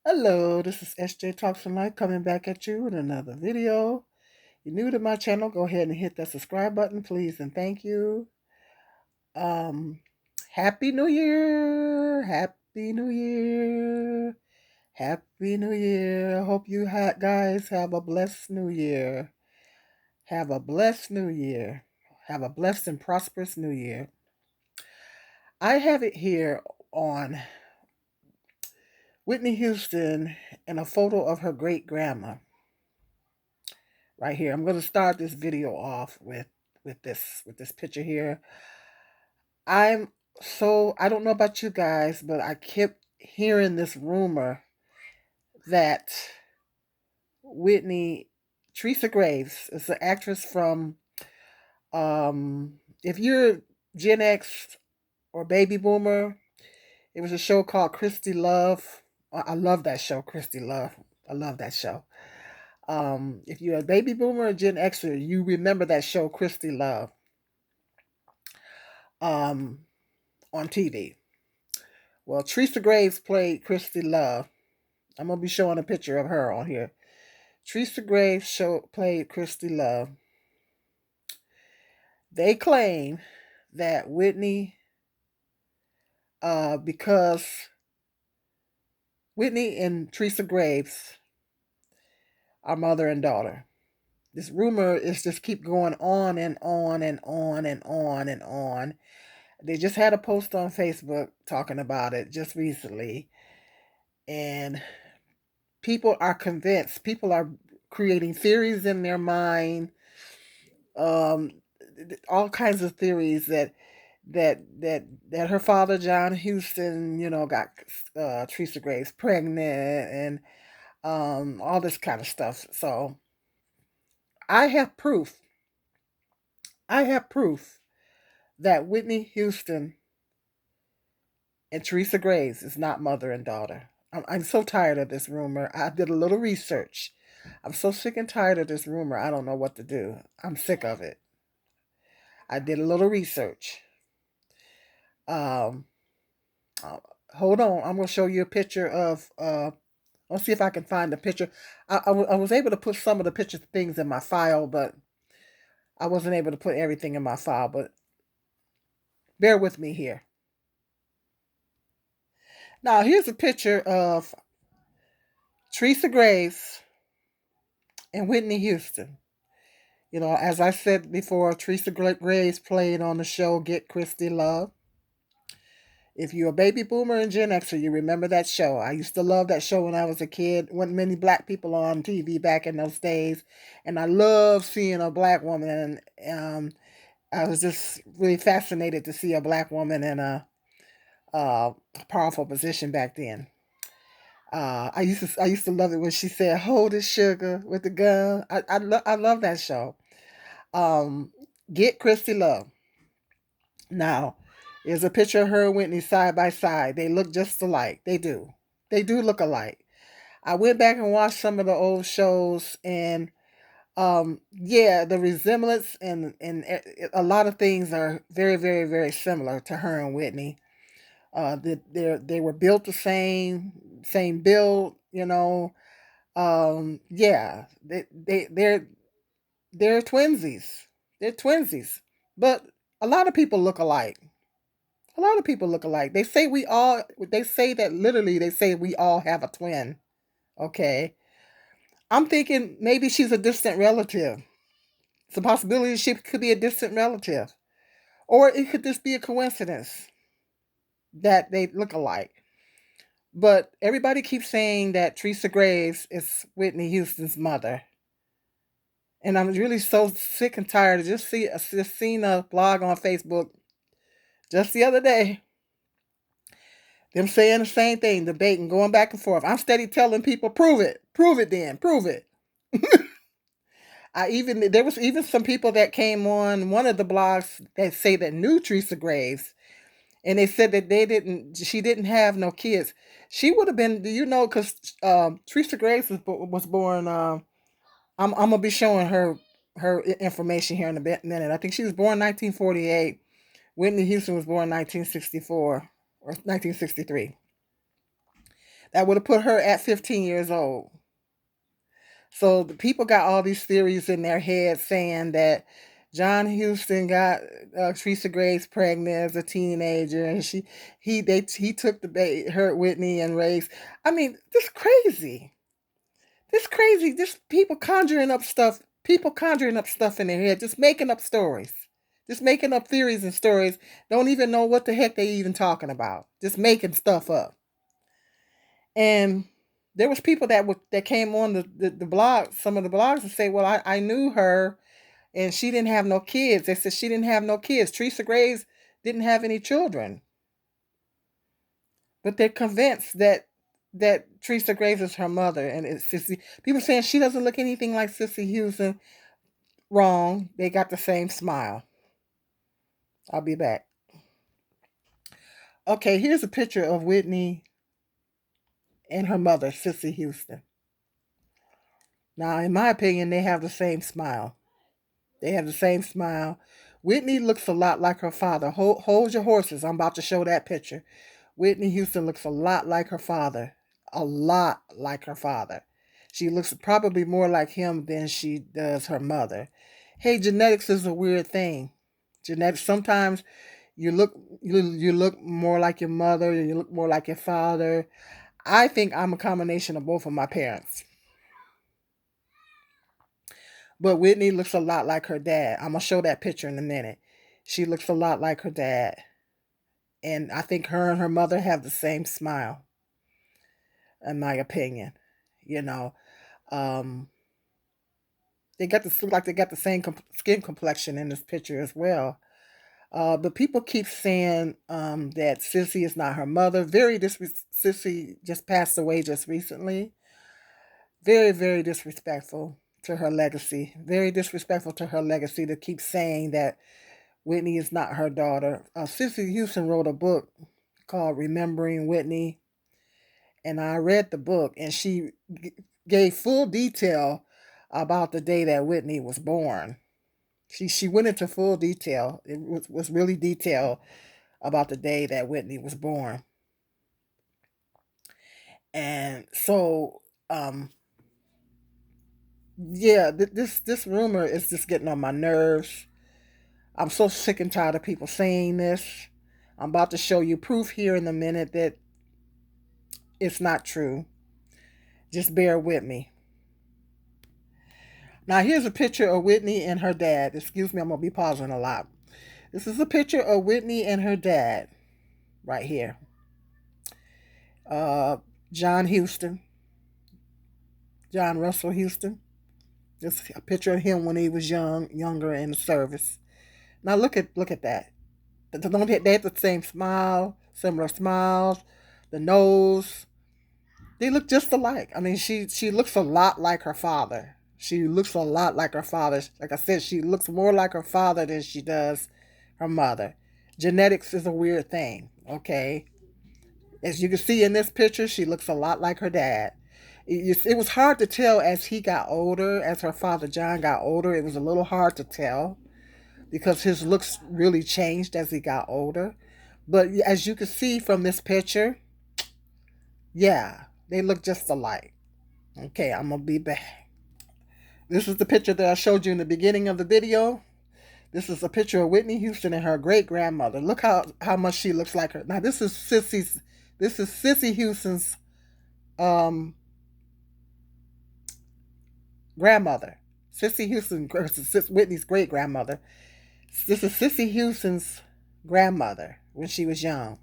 Hello, this is SJ Talks and Life coming back at you with another video. You're new to my channel, go ahead and hit that subscribe button, please, and thank you. Um, Happy New Year! Happy New Year! Happy New Year! Hope you guys have a blessed New Year. Have a blessed New Year. Have a blessed and prosperous New Year. I have it here on Whitney Houston and a photo of her great grandma right here. I'm going to start this video off with this picture here. I don't know about you guys, but I kept hearing this rumor that Whitney Teresa Graves is the actress from if you're Gen X or baby boomer, it was a show called Christy Love. I love that show, Christy Love. I love that show. If you're a baby boomer or Gen Xer, you remember that show, Christy Love, um, on TV. Well, Teresa Graves played Christy Love. I'm gonna be showing a picture of her on here. Teresa Graves played Christy Love. They claim that Whitney, because Whitney and Teresa Graves are mother and daughter. This rumor is just keep going on and on and on and on and on. They just had a post on Facebook talking about it just recently, and people are convinced. People are creating theories in their mind, um, all kinds of theories that her father John Houston, got Teresa Graves pregnant and all this kind of stuff. So I have proof. I have proof that Whitney Houston and Teresa Graves is not mother and daughter. I'm so tired of this rumor. I did a little research. I'm so sick and tired of this rumor. I don't know what to do. I'm sick of it. I did a little research. Um, uh, Hold on. I'm going to show you a picture of. I'll see if I can find the picture. I was able to put some of the picture things in my file, but I wasn't able to put everything in my file. But bear with me here. Now, here's a picture of Teresa Graves and Whitney Houston. As I said before, Teresa Graves played on the show Get Christy Love. If you're a baby boomer and Gen Xer, you remember that show. I used to love that show when I was a kid. Wasn't many black people on TV back in those days. And I loved seeing a black woman. I was just really fascinated to see a black woman in a powerful position back then. I used to love it when she said, "Hold it, sugar," with the gun. I love that show. Um, Get Christy Love. Now, here's a picture of her and Whitney side by side. They look just alike. They do. They do look alike. I went back and watched some of the old shows, and yeah, the resemblance and a lot of things are very, very, very similar to her and Whitney. They were built the same build. Yeah, they're twinsies. They're twinsies, but a lot of people look alike. A lot of people look alike. They say we all. They say that literally. They say we all have a twin. Okay, I'm thinking maybe she's a distant relative. It's a possibility she could be a distant relative, or it could just be a coincidence that they look alike. But everybody keeps saying that Teresa Graves is Whitney Houston's mother, and I'm really so sick and tired of just seeing a blog on Facebook just the other day. Them saying the same thing, debating, going back and forth. I'm steady telling people, prove it, then prove it. There was even some people that came on one of the blogs that say that knew Teresa Graves, and they said that she didn't have no kids. She would have been, do you know? Because Teresa Graves was born. I'm gonna be showing her information here in a minute. I think she was born 1948. Whitney Houston was born 1964 or 1963. That would have put her at 15 years old. So the people got all these theories in their head saying that John Houston got Teresa Graves pregnant as a teenager, and he took her Whitney and raised. I mean, this crazy. This crazy. This people conjuring up stuff. People conjuring up stuff in their head, just making up stories, just making up theories and stories. Don't even know what the heck they even talking about. Just making stuff up. And there was people that came on the blog, some of the blogs, and say, well, I knew her and she didn't have no kids. They said she didn't have no kids. Teresa Graves didn't have any children. But they're convinced that Teresa Graves is her mother, and it's Sissy. People saying she doesn't look anything like Sissy Houston. Wrong. They got the same smile. I'll be back. Okay, here's a picture of Whitney and her mother, Sissy Houston. Now, in my opinion, they have the same smile. They have the same smile. Whitney looks a lot like her father. Hold your horses. I'm about to show that picture. Whitney Houston looks a lot like her father. A lot like her father. She looks probably more like him than she does her mother. Hey, genetics is a weird thing. Genetics, sometimes you look more like your mother, you look more like your father. I think I'm a combination of both of my parents. But Whitney looks a lot like her dad. I'm going to show that picture in a minute. She looks a lot like her dad. And I think her and her mother have the same smile, in my opinion. You know, um, they got this look like they got the same skin complexion in this picture as well. But people keep saying that Sissy is not her mother. Sissy just passed away just recently. Very, very disrespectful to her legacy. Very disrespectful to her legacy to keep saying that Whitney is not her daughter. Sissy Houston wrote a book called Remembering Whitney, and I read the book, and she gave full detail about the day that Whitney was born. She went into full detail. It was really detailed about the day that Whitney was born. And so, yeah, this rumor is just getting on my nerves. I'm so sick and tired of people saying this. I'm about to show you proof here in a minute that it's not true. Just bear with me. Now, here's a picture of Whitney and her dad. Excuse me, I'm going to be pausing a lot. This is a picture of Whitney and her dad right here. Uh, John Houston, John Russell Houston. This is a picture of him when he was younger in the service. Now look at that. They have the same smile, similar smiles, the nose. They look just alike. I mean, she looks a lot like her father. She looks a lot like her father. Like I said, she looks more like her father than she does her mother. Genetics is a weird thing, okay? As you can see in this picture, she looks a lot like her dad. It was hard to tell as he got older, as her father John got older. It was a little hard to tell because his looks really changed as he got older. But as you can see from this picture, yeah, they look just alike. Okay, I'm going to be back. This is the picture that I showed you in the beginning of the video. This is a picture of Whitney Houston and her great grandmother. Look how much she looks like her. Now this is Sissy Houston's grandmother. Sissy Houston, Whitney's great grandmother. This is Sissy Houston's grandmother when she was young.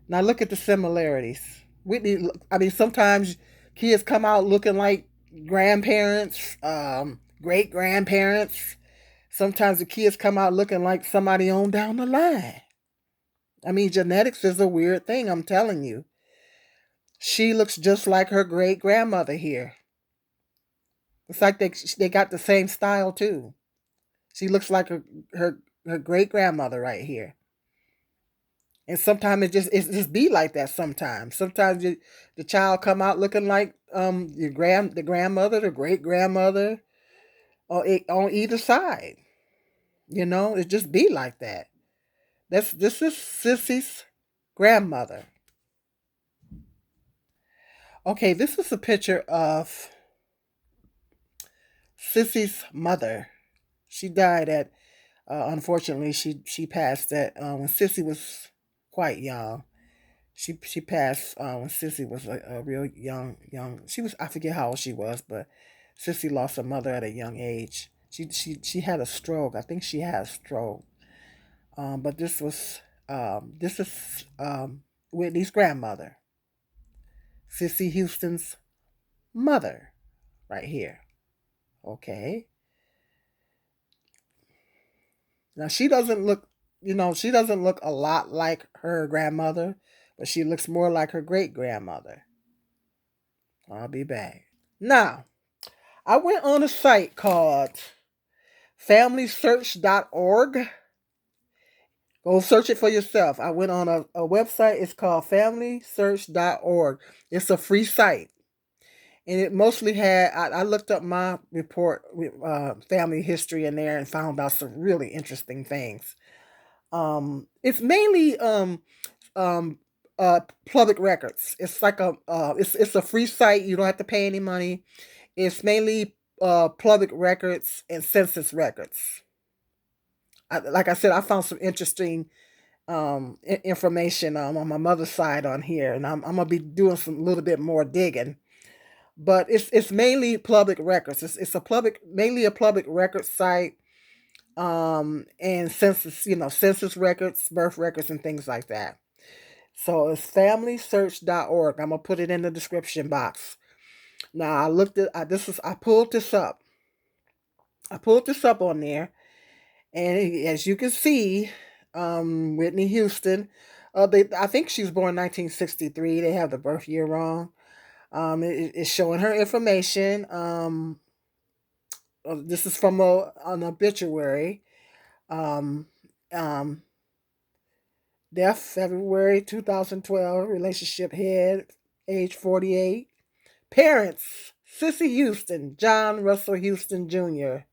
Now look at the similarities. Whitney, I mean, sometimes kids come out looking like grandparents, great grandparents. Sometimes the kids come out looking like somebody on down the line. I mean, genetics is a weird thing, I'm telling you. She looks just like her great grandmother here. It's like they got the same style too. She looks like her great grandmother right here. And sometimes it just be like that. Sometimes the child come out looking like the grandmother, the great grandmother, or on either side. You know, it just be like that. This is Sissy's grandmother. Okay, this is a picture of Sissy's mother. She died at, unfortunately, she passed at when Sissy was quite young. She passed when Sissy was a real young. She was, I forget how old she was, but Sissy lost her mother at a young age. She had a stroke. I think she had a stroke. But this is Whitney's grandmother, Sissy Houston's mother, right here. Okay. Now she doesn't look, she doesn't look a lot like her grandmother, but she looks more like her great grandmother. I'll be back. Now, I went on a site called FamilySearch.org. Go search it for yourself. I went on a website. It's called FamilySearch.org. It's a free site. And it mostly had, I looked up my report, family history in there and found out some really interesting things. It's mainly um, public records. It's like it's a free site. You don't have to pay any money. It's mainly public records and census records. Like I said, I found some interesting information on my mother's side on here, and I'm gonna be doing some little bit more digging. But it's mainly public records. It's a public, mainly a public record site, and census, census records, birth records, and things like that. So it's FamilySearch.org. I'm gonna put it in the description box. Now I looked at I pulled this up. I pulled this up on there, and as you can see, Whitney Houston. I think she was born 1963. They have the birth year wrong. It's showing her information. This is from an obituary. Um, um, Death February 2012. Relationship head, age 48. Parents: Sissy Houston, John Russell Houston Jr.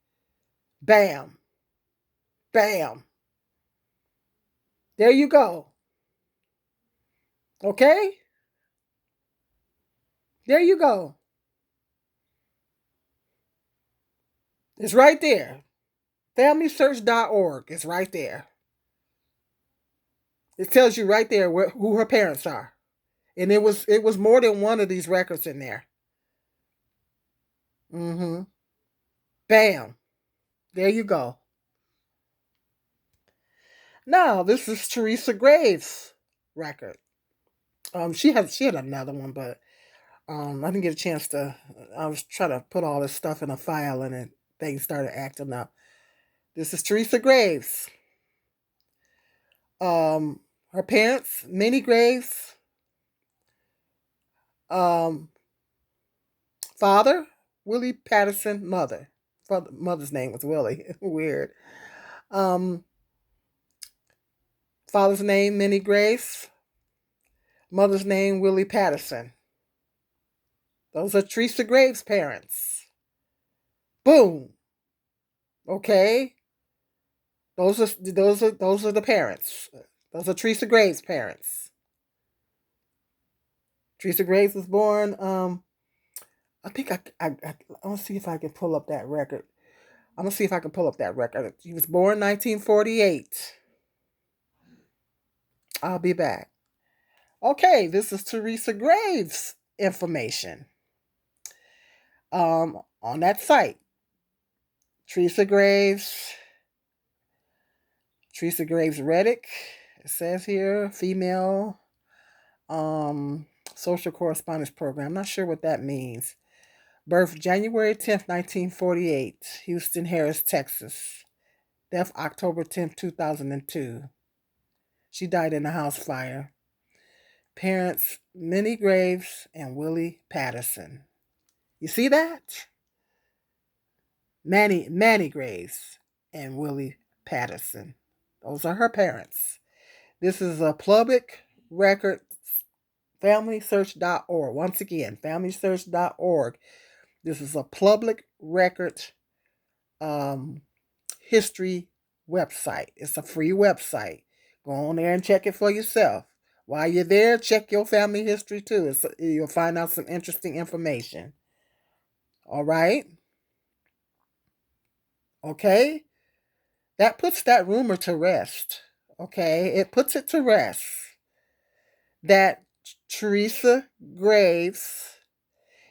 Bam, bam. There you go. Okay, there you go. It's right there. FamilySearch.org. It's right there. It tells you right there who her parents are, and it was more than one of these records in there. Mm-hmm. Bam. There you go. Now this is Teresa Graves' record. She had another one, but I didn't get a chance to. I was trying to put all this stuff in a file, and then things started acting up. This is Teresa Graves. Um, Her parents, Minnie Graves. Um, Father, Willie Patterson. Mother's name was Willie. Weird. Um, Father's name, Minnie Graves. Mother's name, Willie Patterson. Those are Teresa Graves' parents. Boom. Okay. Those are the parents. Those are Teresa Graves' parents. Teresa Graves was born. I think I want to see if I can pull up that record. I'm gonna see if I can pull up that record. She was born 1948. I'll be back. Okay, this is Teresa Graves' information. On that site, Teresa Graves, Reddick. It says here, female, social correspondence program. I'm not sure what that means. Birth January 10th, 1948, Houston Harris, Texas. Death October 10th, 2002. She died in a house fire. Parents Minnie Graves and Willie Patterson. You see that? Manny Graves and Willie Patterson. Those are her parents. This is a public record, FamilySearch.org. Once again, FamilySearch.org. This is a public record um, history website. It's a free website. Go on there and check it for yourself. While you're there, check your family history too. You'll find out some interesting information. All right? Okay? That puts that rumor to rest. Okay? It puts it to rest that Teresa Graves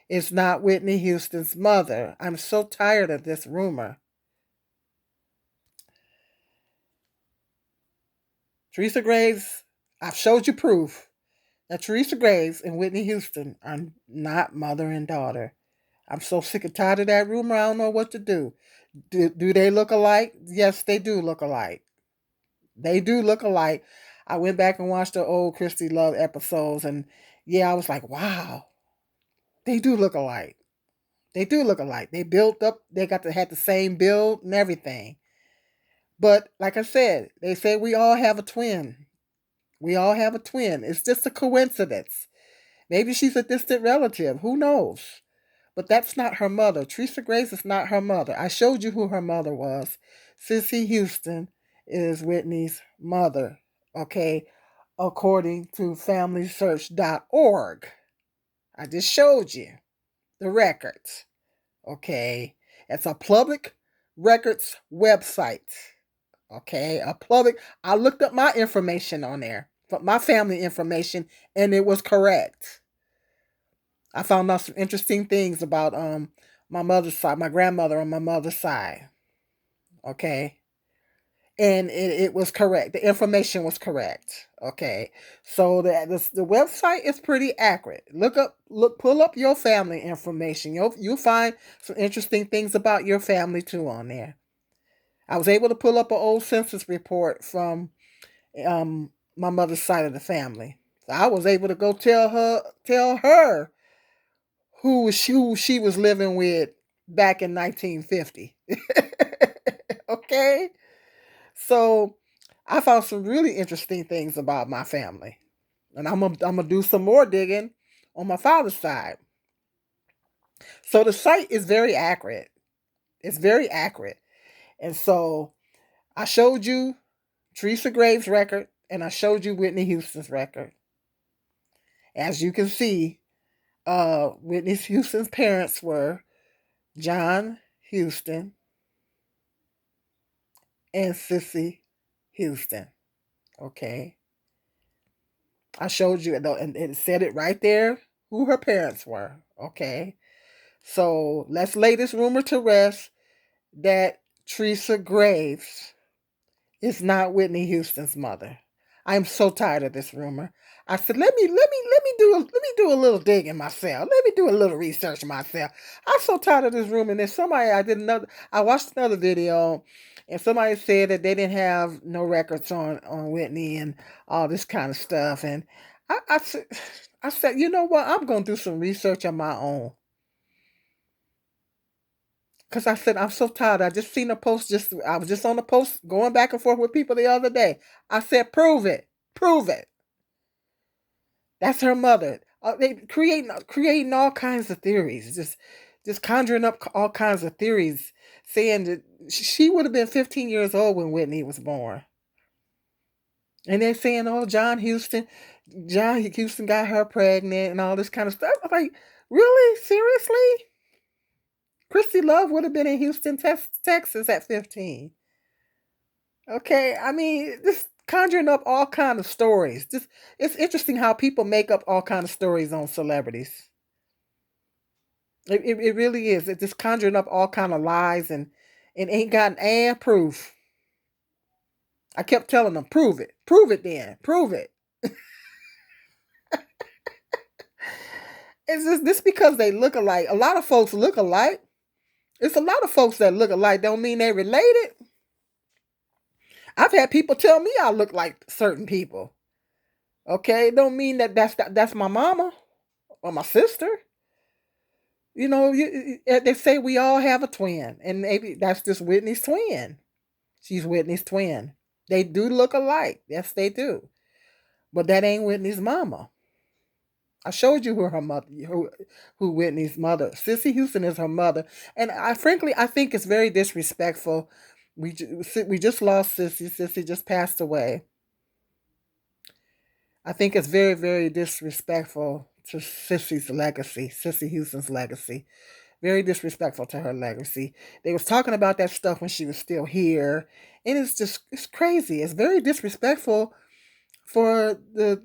is not Whitney Houston's mother. I'm so tired of this rumor. Teresa Graves, I've showed you proof that Teresa Graves and Whitney Houston are not mother and daughter. I'm so sick and tired of that rumor. I don't know what to do. Do they look alike? Yes, they do look alike. They do look alike. I went back and watched the old Christy Love episodes, and yeah, I was like, wow, they do look alike. They do look alike. They built up. They had the same build and everything. But like I said, they say we all have a twin. We all have a twin. It's just a coincidence. Maybe she's a distant relative. Who knows? But that's not her mother. Teresa Grace is not her mother. I showed you who her mother was. Sissy Houston is Whitney's mother, okay, according to FamilySearch.org. I just showed you the records, okay? It's a public records website, okay? I looked up my information on there, my family information, and it was correct. I found out some interesting things about my mother's side, my grandmother on my mother's side. Okay. And it was correct. The information was correct. Okay. So the website is pretty accurate. Pull up your family information. You'll find some interesting things about your family too on there. I was able to pull up an old census report from my mother's side of the family. So I was able to go tell her who she was living with back in 1950. Okay? So I found some really interesting things about my family. And I'm gonna do some more digging on my father's side. So the site is very accurate. It's very accurate. And so I showed you Teresa Graves' record and I showed you Whitney Houston's record. As you can see, Whitney Houston's parents were John Houston and Sissy Houston. Okay. I showed you, and it said it right there who her parents were. Okay. So let's lay this rumor to rest that Teresa Graves is not Whitney Houston's mother. I'm so tired of this rumor. I said, let me do a little digging myself. Let me do a little research myself. I'm so tired of this rumor. And then I watched another video, and somebody said that they didn't have no records on Whitney and all this kind of stuff. And I said, you know what? I'm gonna do some research on my own. Cause I said I'm so tired. I just seen a post. I was just on a post going back and forth with people the other day. I said, prove it, prove it. That's her mother. They creating all kinds of theories, just conjuring up all kinds of theories, saying that she would have been 15 years old when Whitney was born. And they're saying, oh, John Houston got her pregnant and all this kind of stuff. I'm like, really? Seriously? Christy Love would have been in Houston, Texas at 15. Okay, I mean, just conjuring up all kind of stories. Just it's interesting how people make up all kind of stories on celebrities. It really is. It's just conjuring up all kind of lies and ain't got an proof. I kept telling them, prove it, then prove it. It's just this because they look alike. A lot of folks look alike. It's a lot of folks that look alike. Don't mean they related. I've had people tell me I look like certain people. Okay, don't mean that's my mama or my sister. You know, they say we all have a twin, and maybe that's just Whitney's twin. She's Whitney's twin. They do look alike. Yes, they do. But that ain't Whitney's mama. I showed you who Whitney's mother. Sissy Houston is her mother, and I think it's very disrespectful. We just lost Sissy. Sissy just passed away. I think it's very, very disrespectful to Sissy Houston's legacy. Very disrespectful to her legacy. They was talking about that stuff when she was still here, and it's crazy. It's very disrespectful for the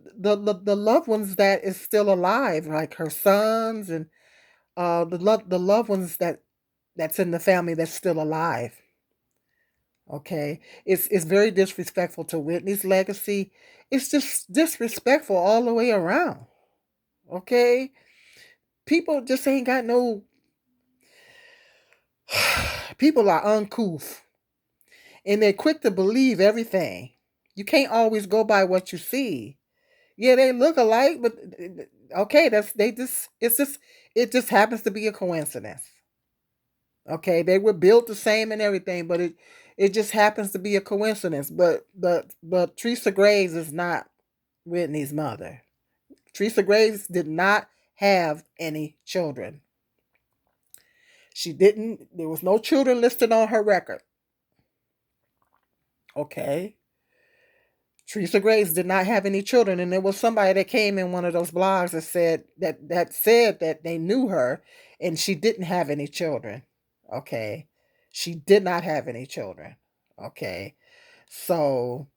loved ones that is still alive, like her sons and the loved ones that's in the family that's still alive. Okay, it's very disrespectful to Whitney's legacy. It's just disrespectful all the way around. Okay, people just ain't got no. People are uncouth and they're quick to believe everything. You can't always go by what you see. Yeah, they look alike, but okay, that's they just it's just it just happens to be a coincidence. Okay, they were built the same and everything, but it just happens to be a coincidence. But Teresa Graves is not Whitney's mother. Teresa Graves did not have any children. She didn't. There was no children listed on her record. Okay. Teresa Graves did not have any children, and there was somebody that came in one of those blogs that said that they knew her, and she didn't have any children. Okay, she did not have any children. Okay, so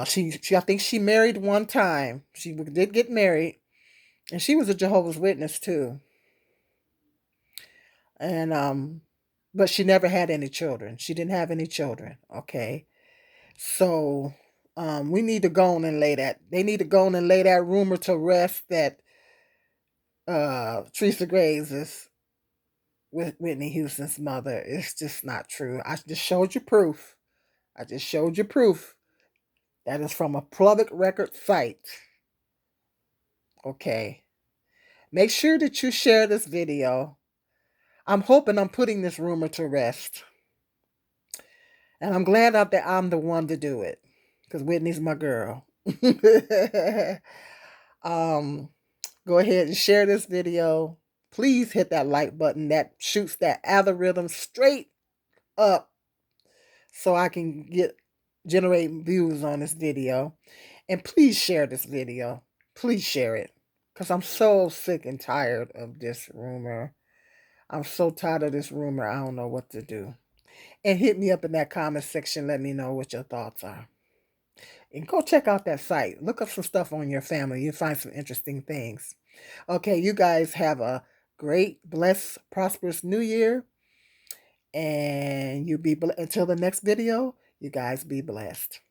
she I think she married one time. She did get married, and she was a Jehovah's Witness too, and but she never had any children. She didn't have any children. Okay, so we need to go on and lay that. They need to go on and lay that rumor to rest that Teresa Graves is with Whitney Houston's mother. It's just not true. I just showed you proof. I just showed you proof. That is from a public record site. Okay. Make sure that you share this video. I'm hoping I'm putting this rumor to rest. And I'm glad that I'm the one to do it. Because Whitney's my girl. um, Go ahead and share this video. Please hit that like button that shoots that algorithm straight up so I can generate views on this video. And please share this video. Please share it. Because I'm so sick and tired of this rumor. I'm so tired of this rumor. I don't know what to do. And hit me up in that comment section. Let me know what your thoughts are. And go check out that site. Look up some stuff on your family. You'll find some interesting things. Okay, you guys have a great, blessed, prosperous new year. And until the next video, you guys be blessed.